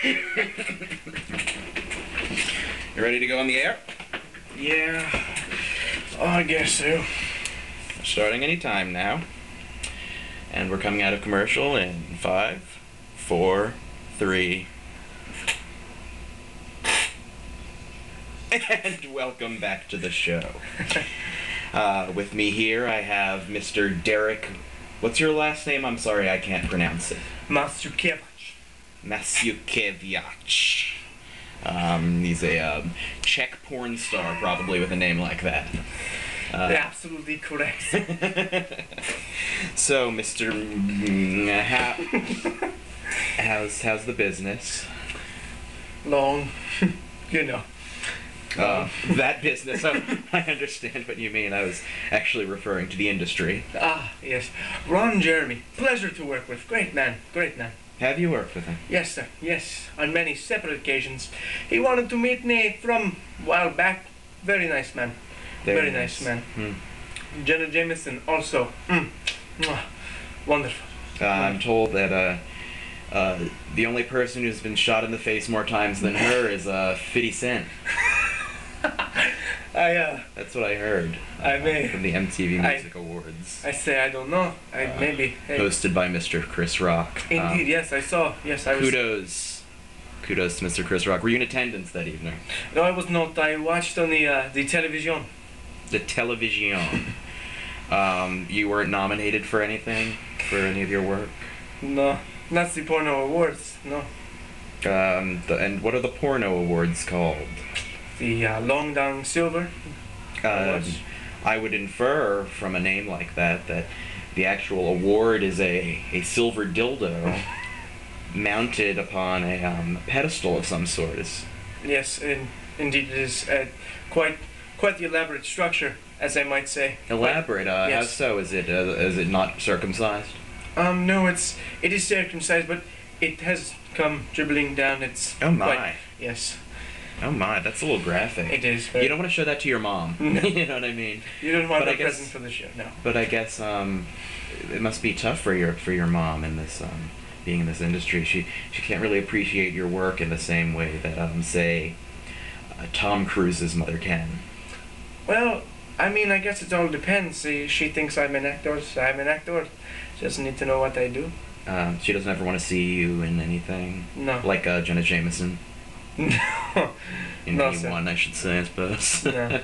You ready to go on the air? Yeah, I guess so. Starting any time now. And we're coming out of commercial in 5, 4, 3. And welcome back to the show. With me here I have Mr. Derek. What's your last name? I'm sorry, I can't pronounce it. Masiukiewicz. Masiukiewicz. He's a Czech porn star, probably, with a name like that. Absolutely correct. So, Mr. How's the business? Long, you know. That business. Oh, I understand what you mean. I was actually referring to the industry. Ah, yes. Ron Jeremy. Pleasure to work with. Great man. Great man. Have you worked with him? Yes, sir. Yes. On many separate occasions. He wanted to meet me from a while back. Very nice man. Very nice man. Jenna Jameson also. Wonderful. I'm told that the only person who's been shot in the face more times than her is 50 Cent. That's what I heard. From the MTV Music Awards. I say I don't know. Maybe. Hey. Hosted by Mr. Chris Rock. Indeed, yes, I saw. Yes, I was. Kudos to Mr. Chris Rock. Were you in attendance that evening? No, I was not. I watched on the television. The television. You weren't nominated for anything? For any of your work? No. Not the porno awards, no. And what are the porno awards called? The Long Down Silver. I would infer from a name like that the actual award is a silver dildo mounted upon a pedestal of some sort. Yes, indeed it is quite the elaborate structure, as I might say. Elaborate? Yes. How so? Is it not circumcised? No, it is circumcised, but it has come dribbling down. It's oh my. Yes. Oh my, that's a little graphic. It is. You don't want to show that to your mom. No. You know what I mean? You don't want a present for the show, no. But I guess it must be tough for your mom in this being in this industry. She can't really appreciate your work in the same way that say Tom Cruise's mother can. Well, I mean, I guess it all depends. She thinks I'm an actor, so I'm an actor. She doesn't need to know what I do. She doesn't ever want to see you in anything? No. Like Jenna Jameson? No. In No, anyone, I should say, I suppose. No.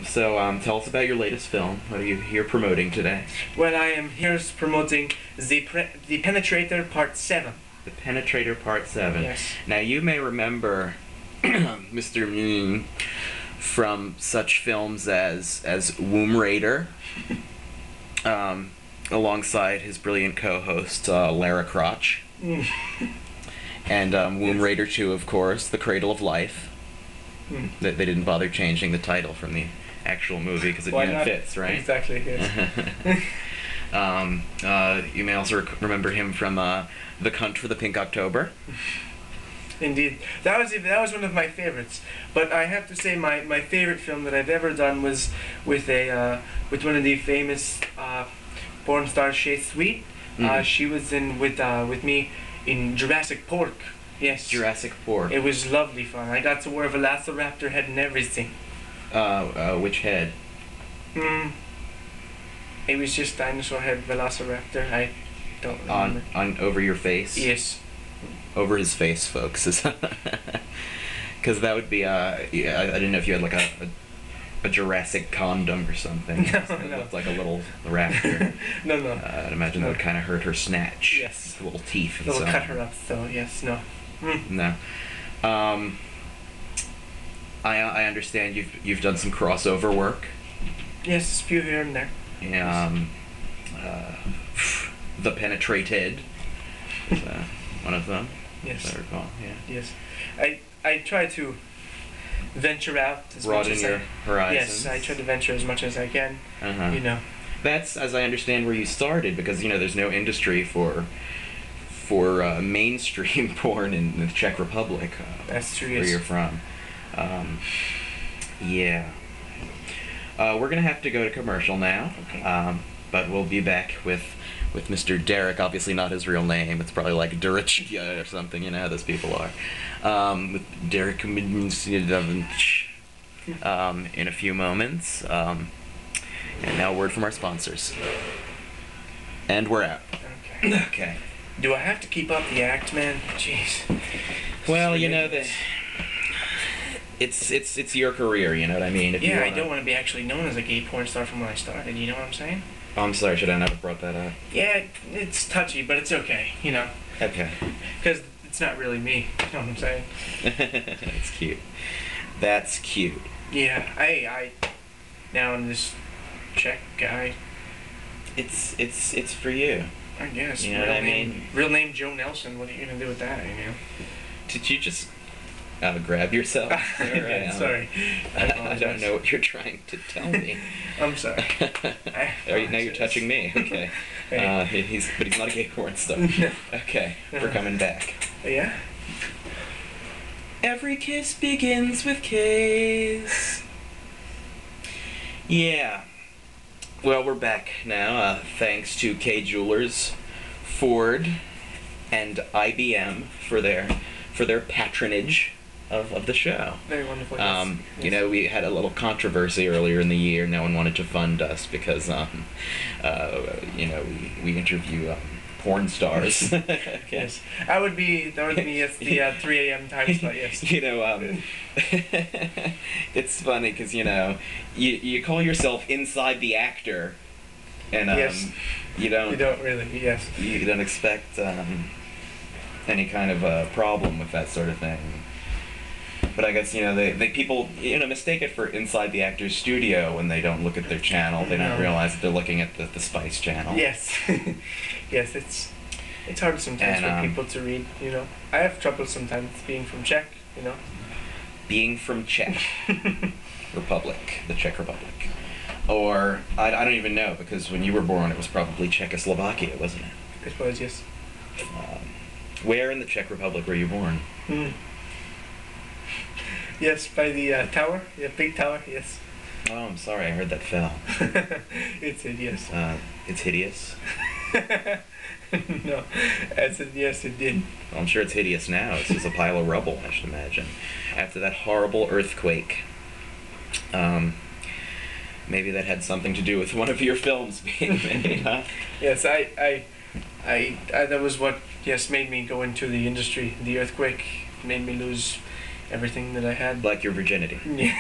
So tell us about your latest film. What are you here promoting today? Well, I am here promoting the Penetrator Part 7. The Penetrator Part 7. Yes. Now, you may remember Mr. Moon from such films as Womb Raider, alongside his brilliant co-host Lara Crotch, and Womb Raider 2, of course, The Cradle of Life. They didn't bother changing the title from the actual movie because it fits, right? Exactly, yes. You may also remember him from The Cunt for the Pink October. Indeed. That was one of my favorites. But I have to say my favorite film that I've ever done was with one of the famous porn stars, Shay Sweet. She was in with me in Jurassic Pork. Yes. Jurassic Pork. It was lovely fun. I got to wear a velociraptor head and everything. Which head? It was just dinosaur head velociraptor. I don't remember. On over your face? Yes. Over his face, folks. Because that would be, I didn't know if you had like a Jurassic condom or something. No, It no. looked like a little raptor. No. I'd imagine that would kind of hurt her snatch. Yes. The little teeth. It'll cut her up, so yes, no. No. I understand you've done some crossover work. Yes, a few here and there. The Penetrated is one of them. Yes. As I recall. Yeah. Yes. I try to venture out as Broaden much as your horizons. Yes, I try to venture as much as I can. You know. That's, as I understand, where you started, because there's no industry for mainstream porn in the Czech Republic. That's true. Where you're from. Yeah. We're gonna have to go to commercial now. Okay. But we'll be back with with Mr. Derek, obviously not his real name. It's probably like Derichia or something. You know how those people are. With Derek in a few moments. And now a word from our sponsors. And we're out. Okay. Okay. Do I have to keep up the act, man? Jeez. Well, you know that it's your career. You know what I mean? If you Yeah, I wanna... don't want to be actually known as a gay porn star from when I started. You know what I'm saying? Oh, I'm sorry. Should I never brought that up? Yeah, it's touchy, but it's okay. You know. Okay. Because it's not really me. You know what I'm saying? That's cute. That's cute. Yeah. I now I'm this Czech guy. It's for you. I guess. You know what I mean? Real name Joe Nelson. What are you gonna do with that? You know? Did you just grab yourself? Yeah, sorry. I don't know what you're trying to tell me. I'm sorry. Now you're touching me. Okay. Hey. But he's not a gay porn star. Okay, we're coming back. Yeah. Every kiss begins with kiss. Yeah. Well, we're back now, thanks to K Jewelers, Ford, and IBM for their patronage of the show. Very wonderful. Yes. You know, we had a little controversy earlier in the year. No one wanted to fund us because, you know, we interview porn stars. Okay. Yes. That would be yes, the 3 a.m. time slot. Yes. You know, it's funny because you know you call yourself inside the actor, and yes. you don't really. Yes. You don't expect any kind of problem with that sort of thing. But I guess, you know, they people, you know, mistake it for inside the actor's studio when they don't look at their channel. They don't realize that they're looking at the Spice channel. Yes. Yes, it's hard sometimes for people to read, you know. I have trouble sometimes being from Czech, you know. Being from Czech Republic, the Czech Republic. Or, I don't even know, because when you were born it was probably Czechoslovakia, wasn't it? It was, yes. Where in the Czech Republic were you born? Yes, by the tower, the big tower, yes. Oh, I'm sorry, I heard that fell. It's hideous. It's hideous? No, I said yes, it did. Well, I'm sure it's hideous now. It's just a pile of rubble, I should imagine. After that horrible earthquake. Maybe that had something to do with one of your films being made, huh? Yes, I that was what, yes, made me go into the industry. The earthquake made me lose everything that I had. Like your virginity. Yeah.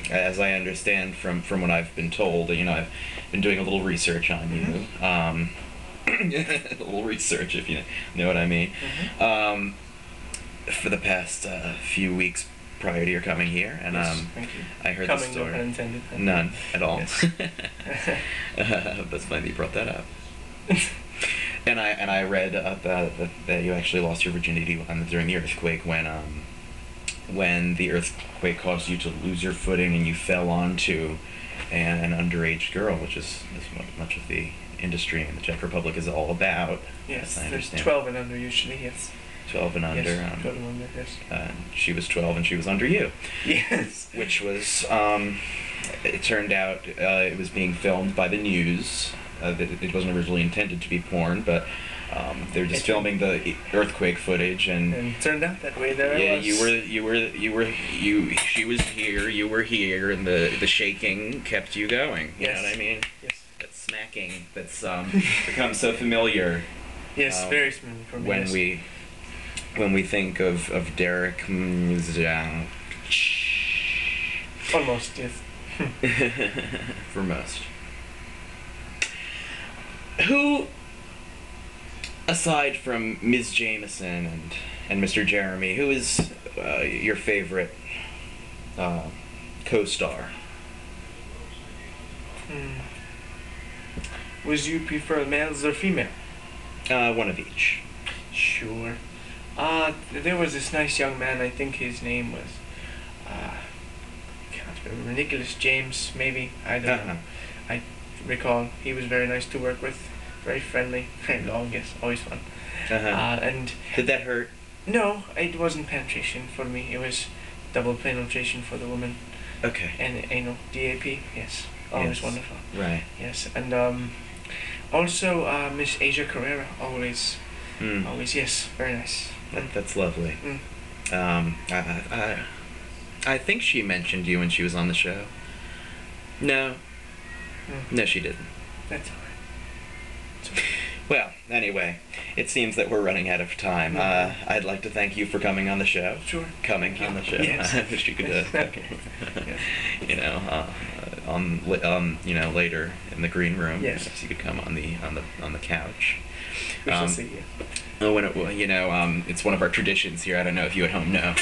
As I understand from what I've been told, you know, I've been doing a little research on you. A little research, if you know what I mean. For the past few weeks prior to your coming here, and yes, thank you. I heard coming, the story. No pun intended. None at all. Yes. That's funny that you brought that up. And I read that you actually lost your virginity during the earthquake when the earthquake caused you to lose your footing and you fell onto an underage girl, which is what much of the industry in the Czech Republic is all about. Yes, I understand. 12 and under usually, yes. 12 and under. Yes, 12 and under, yes. She was 12 and she was under you. Yes. Which was, it turned out it was being filmed by the news. It wasn't originally intended to be porn, but they were just filming the earthquake footage, and it turned out that way. There yeah, I was. she was here, you were here, and the shaking kept you going. You yes. know what I mean? Yes. That smacking that's become so familiar. Yes, very familiar for me. When we think of Derek. Almost, yes. For most. Who, aside from Ms. Jameson and Mr. Jeremy, who is your favorite co-star? Would you prefer males or female? One of each. Sure. There was this nice young man, I think his name was, can't remember, Nicholas James, maybe, I don't know. I recall he was very nice to work with, very friendly, very long, yes, always fun. And did that hurt? No, it wasn't penetration for me, it was double penetration for the woman. Okay. And anal, DAP, yes, always wonderful. Right. Yes, and Also, Miss Asia Carrera, always, Mm. always, yes, very nice. That's lovely. Mm. I think she mentioned you when she was on the show. No. Mm. No, she didn't. That's alright. Well, anyway, it seems that we're running out of time. Mhm. I'd like to thank you for coming on the show. Sure. Coming on the show. Yes. I wish you could, Okay. Yes. you know, you know, later in the green room. Yes. Perhaps you could come on the couch. We shall see. Yeah. Oh, you know, it's one of our traditions here. I don't know if you at home know,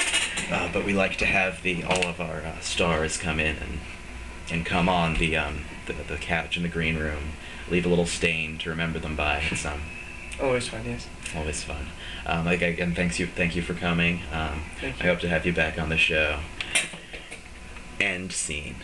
but we like to have all of our stars come in and come on the couch in the green room, leave a little stain to remember them by. It's Always fun. Yes. always fun. Again, thank you for coming. Thank I you. hope to have you back on the show. End scene.